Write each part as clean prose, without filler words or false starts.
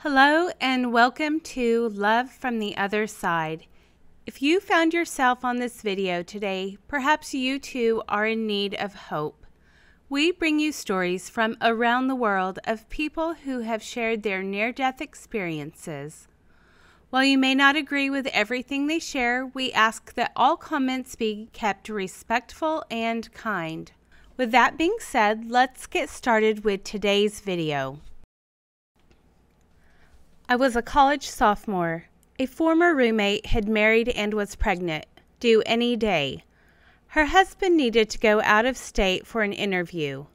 Hello and welcome to Love from the Other Side. If you found yourself on this video today, perhaps you too are in need of hope. We bring you stories from around the world of people who have shared their near-death experiences. While you may not agree with everything they share, we ask that all comments be kept respectful and kind. With that being said, let's get started with today's video. I was a college sophomore. A former roommate had married and was pregnant, due any day. Her husband needed to go out of state for an interview.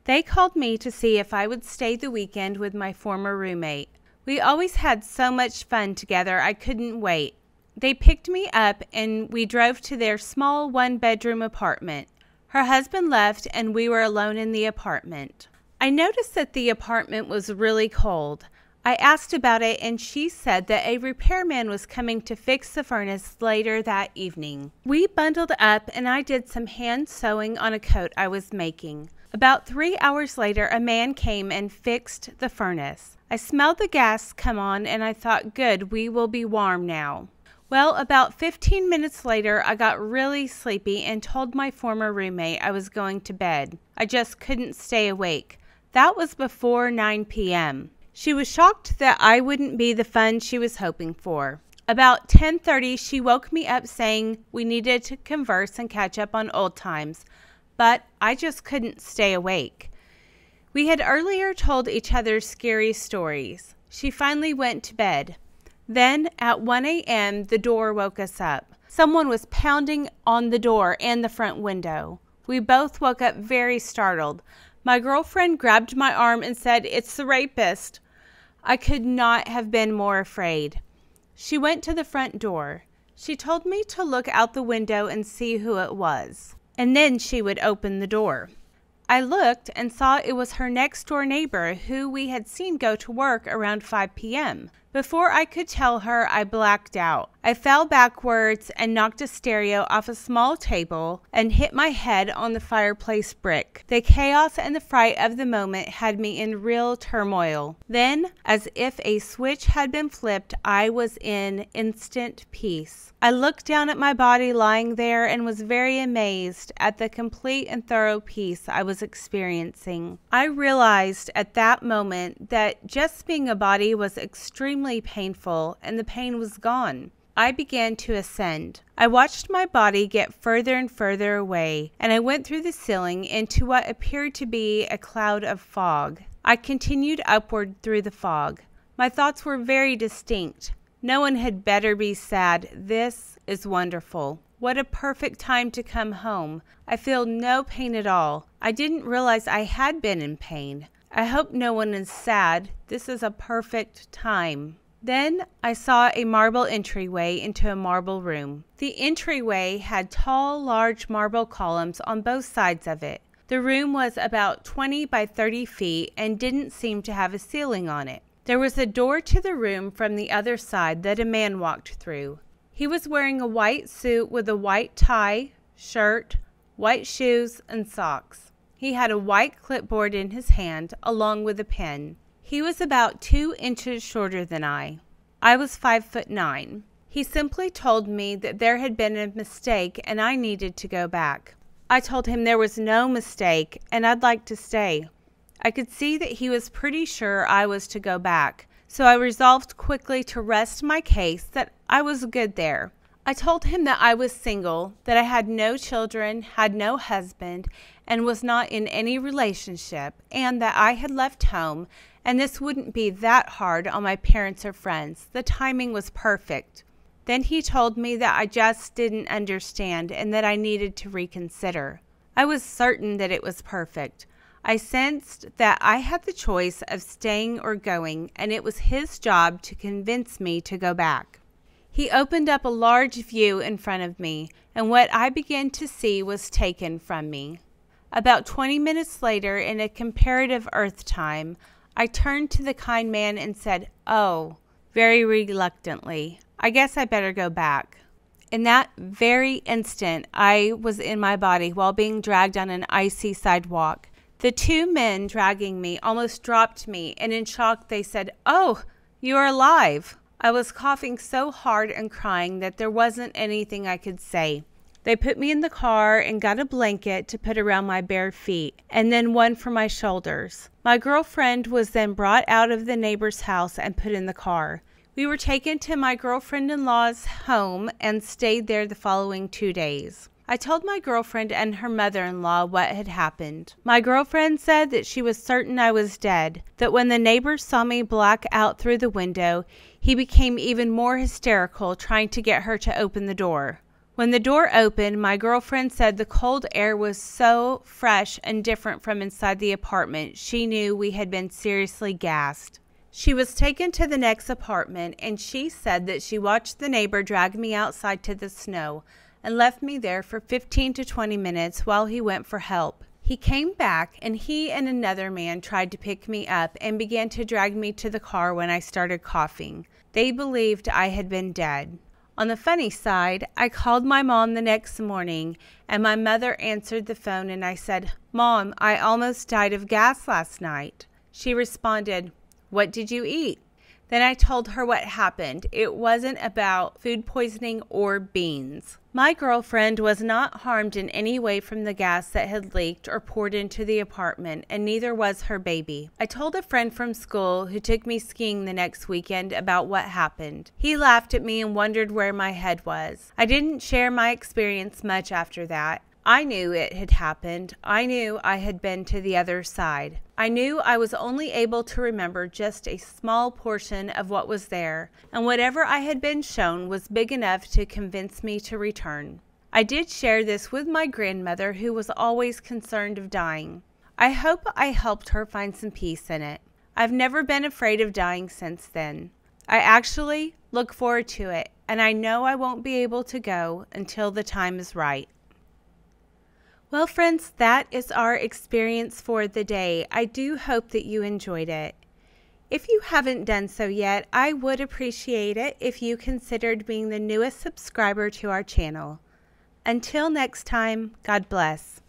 They called me to see if I would stay the weekend with my former roommate. We always had so much fun together, I couldn't wait. They picked me up and we drove to their small one-bedroom apartment. Her husband left and we were alone in the apartment. I noticed that the apartment was really cold. I asked about it and she said that a repairman was coming to fix the furnace later that evening. We bundled up and I did some hand sewing on a coat I was making. About 3 hours later, a man came and fixed the furnace. I smelled the gas come on and I thought, good, we will be warm now. Well, about 15 minutes later, I got really sleepy and told my former roommate I was going to bed. I just couldn't stay awake. That was before 9 p.m. She was shocked that I wouldn't be the fun she was hoping for. About 10:30, she woke me up saying we needed to converse and catch up on old times, but I just couldn't stay awake. We had earlier told each other scary stories. She finally went to bed. Then, at 1 a.m., the door woke us up. Someone was pounding on the door and the front window. We both woke up very startled. My girlfriend grabbed my arm and said, "It's the rapist." I could not have been more afraid. She went to the front door. She told me to look out the window and see who it was, and then she would open the door. I looked and saw it was her next-door neighbor who we had seen go to work around 5 p.m. Before I could tell her, I blacked out. I fell backwards and knocked a stereo off a small table and hit my head on the fireplace brick. The chaos and the fright of the moment had me in real turmoil. Then, as if a switch had been flipped, I was in instant peace. I looked down at my body lying there and was very amazed at the complete and thorough peace I was experiencing. I realized at that moment that just being a body was extremely painful and the pain was gone. I began to ascend. I watched my body get further and further away, and I went through the ceiling into what appeared to be a cloud of fog. I continued upward through the fog. My thoughts were very distinct. No one had better be sad. This is wonderful. What a perfect time to come home. I feel no pain at all. I didn't realize I had been in pain. I hope no one is sad. This is a perfect time. Then I saw a marble entryway into a marble room. The entryway had tall, large marble columns on both sides of it. The room was about 20 by 30 feet and didn't seem to have a ceiling on it. There was a door to the room from the other side that a man walked through. He was wearing a white suit with a white tie, shirt, white shoes, and socks. He had a white clipboard in his hand along with a pen. He was about 2 inches shorter than I. I was 5'9". He simply told me that there had been a mistake and I needed to go back. I told him there was no mistake and I'd like to stay. I could see that he was pretty sure I was to go back, so I resolved quickly to rest my case that I was good there. I told him that I was single, that I had no children, had no husband, and was not in any relationship, and that I had left home, and this wouldn't be that hard on my parents or friends. The timing was perfect. Then he told me that I just didn't understand and that I needed to reconsider. I was certain that it was perfect. I sensed that I had the choice of staying or going, and it was his job to convince me to go back. He opened up a large view in front of me, and what I began to see was taken from me. About 20 minutes later, in a comparative Earth time, I turned to the kind man and said, "Oh," very reluctantly, "I guess I better go back." In that very instant, I was in my body while being dragged on an icy sidewalk. The two men dragging me almost dropped me, and in shock they said, "Oh, You are alive." I was coughing so hard and crying that there wasn't anything I could say. They put me in the car and got a blanket to put around my bare feet, and then one for my shoulders. My girlfriend was then brought out of the neighbor's house and put in the car. We were taken to my girlfriend-in-law's home and stayed there the following 2 days. I told my girlfriend and her mother-in-law what had happened. My girlfriend said that she was certain I was dead, that when the neighbor saw me black out through the window, he became even more hysterical, trying to get her to open the door. When the door opened, my girlfriend said the cold air was so fresh and different from inside the apartment, she knew we had been seriously gassed. She was taken to the next apartment, and she said that she watched the neighbor drag me outside to the snow and left me there for 15 to 20 minutes while he went for help. He came back, and he and another man tried to pick me up and began to drag me to the car when I started coughing. They believed I had been dead. On the funny side, I called my mom the next morning, and my mother answered the phone, and I said, "Mom, I almost died of gas last night." She responded, "What did you eat?" Then I told her what happened. It wasn't about food poisoning or beans. My girlfriend was not harmed in any way from the gas that had leaked or poured into the apartment, and neither was her baby. I told a friend from school who took me skiing the next weekend about what happened. He laughed at me and wondered where my head was. I didn't share my experience much after that. I knew it had happened. I knew I had been to the other side. I knew I was only able to remember just a small portion of what was there, and whatever I had been shown was big enough to convince me to return. I did share this with my grandmother, who was always concerned of dying. I hope I helped her find some peace in it. I've never been afraid of dying since then. I actually look forward to it, and I know I won't be able to go until the time is right. Well, friends, that is our experience for the day. I do hope that you enjoyed it. If you haven't done so yet, I would appreciate it if you considered being the newest subscriber to our channel. Until next time, God bless.